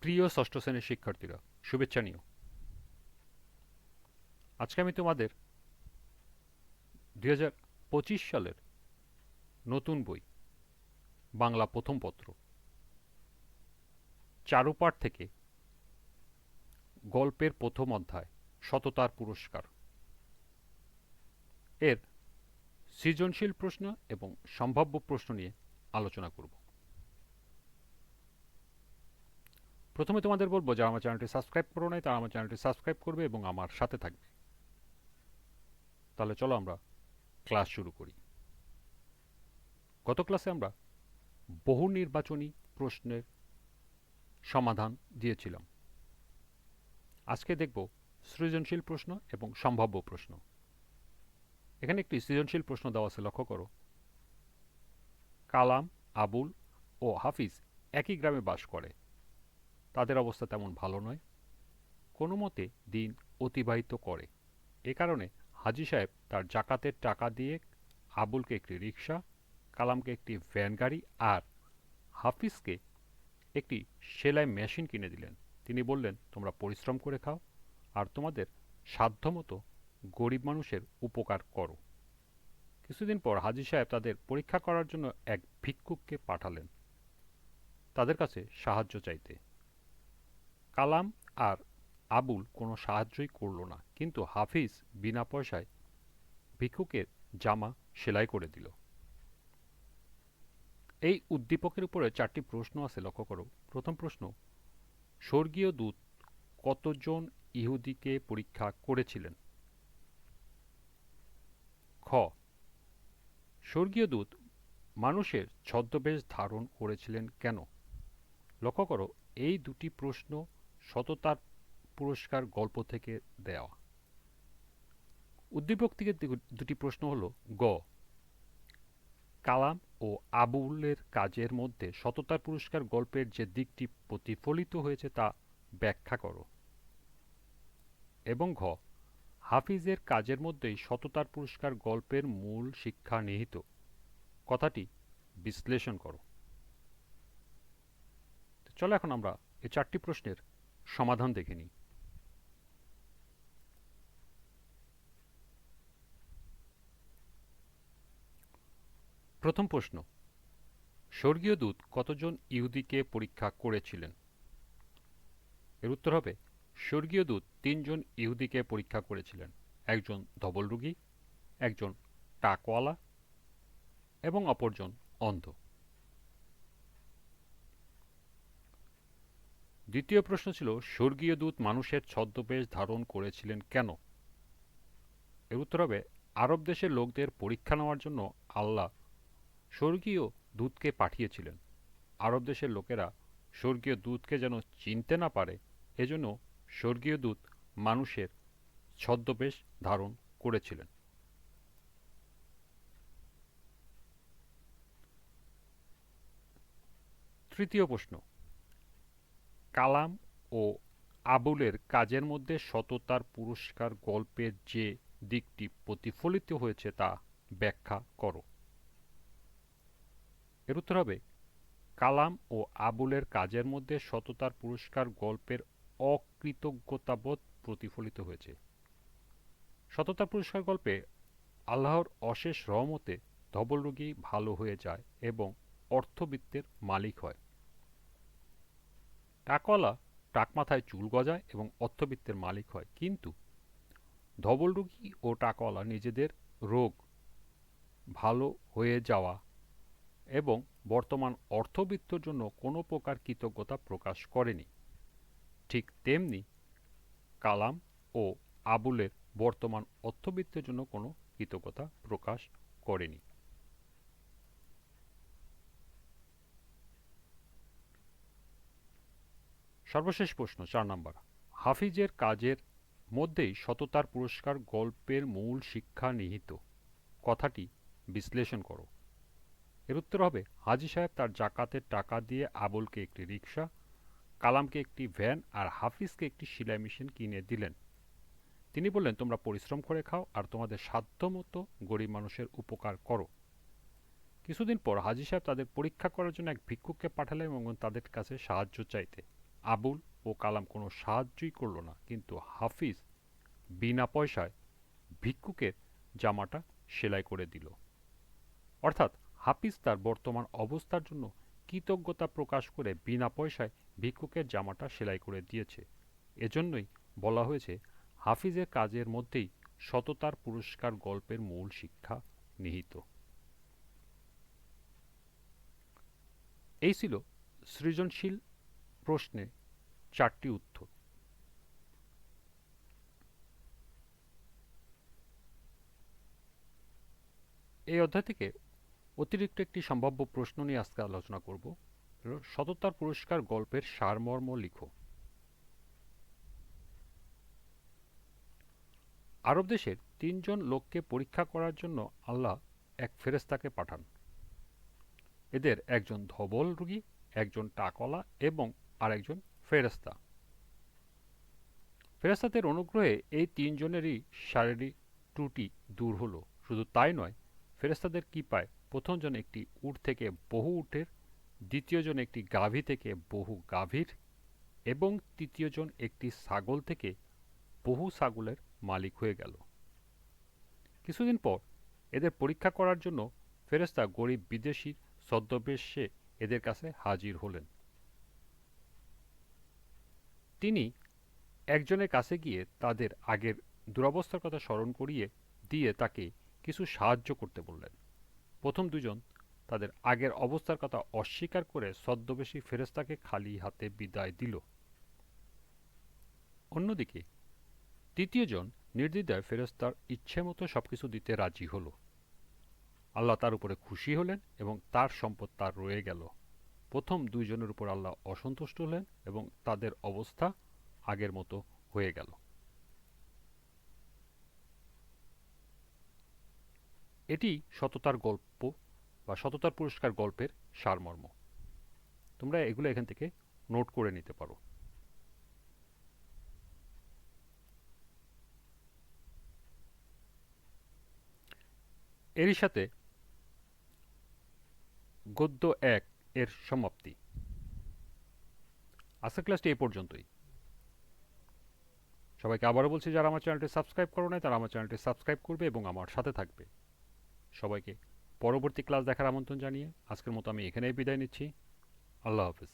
প্রিয় ষষ্ঠ শ্রেণীর শিক্ষার্থীরা, শুভেচ্ছা নিও। আজকে আমি তোমাদের 2025 সালের নতুন বই বাংলা প্রথম পত্র চারুপাঠ থেকে গল্পের প্রথম অধ্যায় সততার পুরস্কার এর সৃজনশীল প্রশ্ন এবং সম্ভাব্য প্রশ্ন নিয়ে আলোচনা করব। প্রথমে তোমাদের বলবো, যারা আমার চ্যানেলটি সাবস্ক্রাইব করো নাই তারা আমার চ্যানেলটি সাবস্ক্রাইব করবে এবং আমার সাথে থাকবে। তাহলে চলো আমরা ক্লাস শুরু করি। গত ক্লাসে আমরা বহু নির্বাচনী প্রশ্নের সমাধান দিয়েছিলাম। আজকে দেখব সৃজনশীল প্রশ্ন এবং সম্ভাব্য প্রশ্ন। এখানে একটি সৃজনশীল প্রশ্ন দেওয়া আছে, লক্ষ্য করো। কালাম, আবুল ও হাফিজ একই গ্রামে বাস করে। তাদের অবস্থা তেমন ভালো নয়। কোনো মতে দিন অতিবাহিত করে। এ কারণে হাজী সাহেব তার জাকাতের টাকা দিয়ে আবুলকে একটি রিক্সা, কালামকে একটি ভ্যান গাড়ি আর হাফিজকে একটি সেলাই মেশিন কিনে দিলেন। তিনি বললেন, তোমরা পরিশ্রম করে খাও আর তোমাদের সাধ্যমতো গরিব মানুষের উপকার করো। কিছুদিন পর হাজী সাহেব তাদের পরীক্ষা করার জন্য এক ভিক্ষুককে পাঠালেন তাদের কাছে সাহায্য চাইতে। কালাম আর আবুল কোনো সাহায্যই করল না, কিন্তু হাফিজ বিনা পয়সায় ভিক্ষুকের জামা সেলাই করে দিল। এই উদ্দীপকের উপরে 4টি প্রশ্ন আছে, লক্ষ্য করো। প্রথম প্রশ্ন, স্বর্গীয় দূত কতজন ইহুদিকে পরীক্ষা করেছিলেন? খ, স্বর্গীয় দূত মানুষের ছদ্মবেশ ধারণ করেছিলেন কেন? লক্ষ্য করো, এই দুটি প্রশ্ন সততার পুরস্কার গল্প থেকে দেওয়া। উদ্দীপক থেকে দুটি প্রশ্ন হলো, গ, কালাম ও আবুলের কাজের মধ্যে সততার পুরস্কার গল্পের যে দিকটি প্রতিফলিত হয়েছে তা ব্যাখ্যা করো, এবং ঘ, হাফিজের কাজের মধ্যেই সততার পুরস্কার গল্পের মূল শিক্ষা নিহিত, কথাটি বিশ্লেষণ করো। চলো এখন আমরা এই 4টি প্রশ্নের সমাধান দেখে নিই। প্রথম প্রশ্ন, স্বর্গীয় দূত কতজন ইহুদিকে পরীক্ষা করেছিলেন? এর উত্তর হবে, স্বর্গীয় দূত 3জন ইহুদিকে পরীক্ষা করেছিলেন। একজন ধবলরোগী, একজন টাকওয়ালা এবং অপরজন অন্ধ। দ্বিতীয় প্রশ্ন ছিল, স্বর্গীয় দূত মানুষের ছদ্মবেশ ধারণ করেছিলেন কেন? এর উত্তর হবে, আরব দেশের লোকদের পরীক্ষা নেওয়ার জন্য আল্লাহ স্বর্গীয় দূতকে পাঠিয়েছিলেন। আরব দেশের লোকেরা স্বর্গীয় দূতকে যেন চিনতে না পারে, এজন্য স্বর্গীয় দূত মানুষের ছদ্মবেশ ধারণ করেছিলেন। তৃতীয় প্রশ্ন, কালাম ও আবুলের কাজের মধ্যে সততার পুরস্কার গল্পের যে দিকটি প্রতিফলিত হয়েছে তা ব্যাখ্যা করো। এর উত্তর হবে, কালাম ও আবুলের কাজের মধ্যে সততার পুরস্কার গল্পের অকৃতজ্ঞতাবোধ প্রতিফলিত হয়েছে। সততার পুরস্কার গল্পে আল্লাহর অশেষ রহমতে ধবলরোগী ভালো হয়ে যায় এবং অর্থবিত্তের মালিক হয়। টাকওয়ালা টাকমাথায় চুল গজায় এবং অর্থবিত্তের মালিক হয়, কিন্তু ধবলরোগী ও টাকওয়ালা নিজেদের রোগ ভালো হয়ে যাওয়া এবং বর্তমান অর্থবিত্তর জন্য কোনো প্রকার কৃতজ্ঞতা প্রকাশ করেনি। ঠিক তেমনি কালাম ও আবুলের বর্তমান অর্থবিত্তের জন্য কোনো কৃতজ্ঞতা প্রকাশ করেনি। সর্বশেষ প্রশ্ন 4 নম্বর, হাফিজের কাজের মধ্যেই সততার পুরস্কার গল্পের মূল শিক্ষা নিহিত, কথাটি বিশ্লেষণ করো। এর উত্তর হবে, হাজী সাহেব তার জাকাতের টাকা দিয়ে আবুলকে একটি রিক্সা, কালামকে একটি ভ্যান আর হাফিজকে একটি সেলাই মেশিন কিনে দিলেন। তিনি বললেন, তোমরা পরিশ্রম করে খাও আর তোমাদের সাধ্যমতো গরিব মানুষের উপকার করো। কিছুদিন পর হাজী সাহেব তাদের পরীক্ষা করার জন্য এক ভিক্ষুককে পাঠালেন এবং তাদের কাছে সাহায্য চাইতে। আবুল ও কালাম কোনো সাহায্যই করল না, কিন্তু হাফিজ বিনা পয়সায় ভিক্ষুকের জামাটা সেলাই করে দিল। অর্থাৎ হাফিজ তার বর্তমান অবস্থার জন্য কৃতজ্ঞতা প্রকাশ করে বিনা পয়সায় ভিক্ষুকের জামাটা সেলাই করে দিয়েছে। এজন্যই বলা হয়েছে হাফিজের কাজের মধ্যেই সততার পুরস্কার গল্পের মূল শিক্ষা নিহিত। এই ছিল সৃজনশীল প্রশ্নে 4টি উত্তর। এই অধ্যায় থেকে অতিরিক্ত একটি সম্ভাব্য প্রশ্ন নিয়ে আজকে আলোচনা করব। সততার পুরস্কার গল্পের সারমর্ম লিখো। আরব দেশের 3জন লোককে পরীক্ষা করার জন্য আল্লাহ এক ফেরেশতাকে পাঠান। এদের একজন ধবল রোগী, একজন টাকলা এবং আরেকজন ফেরেশতা। ফেরেশতাদের অনুগ্রহে এই 3জনেরই শারীরিক ত্রুটি দূর হলো। শুধু তাই নয়, ফেরেশতাদের কৃপায় প্রথমজন একটি উট থেকে বহু উটের, দ্বিতীয়জন একটি গাভী থেকে বহু গাভীর এবং তৃতীয়জন একটি ছাগল থেকে বহু ছাগলের মালিক হয়ে গেল। কিছুদিন পর এদের পরীক্ষা করার জন্য ফেরেশতা গরিব বিদেশীর ছদ্মবেশে এদের কাছে হাজির হলেন। তিনি একজনের কাছে গিয়ে তাদের আগের দুরবস্থার কথা স্মরণ করিয়ে দিয়ে তাকে কিছু সাহায্য করতে বললেন। প্রথম দুজন তাদের আগের অবস্থার কথা অস্বীকার করে ছদ্মবেশী ফেরেশতাকে খালি হাতে বিদায় দিল। অন্যদিকে তৃতীয়জন নির্দ্বিধায় ফেরেশতার ইচ্ছেমতো সবকিছু দিতে রাজি হল। আল্লাহ তার উপরে খুশি হলেন এবং তার সম্পদ তার রয়ে গেল। প্রথম দুইজনের উপর আল্লাহ অসন্তুষ্ট হলেন এবং তাদের অবস্থা আগের মতো হয়ে গেল। এটি সততার গল্প বা সততার পুরস্কার গল্পের সারমর্ম। তোমরা এগুলো এখান থেকে নোট করে নিতে পারো। এরই সাথে গদ্য 1 এর সমাপ্তি। আজকের ক্লাসটি এই পর্যন্তই। সবাইকে আবারও বলছি, যারা আমার চ্যানেলটি সাবস্ক্রাইব করো নাই তারা আমার চ্যানেলটি সাবস্ক্রাইব করবে এবং আমার সাথে থাকবে। সবাইকে পরবর্তী ক্লাস দেখার আমন্ত্রণ জানিয়ে আজকের মতো আমি এখানেই বিদায় নিচ্ছি। আল্লাহ হাফেজ।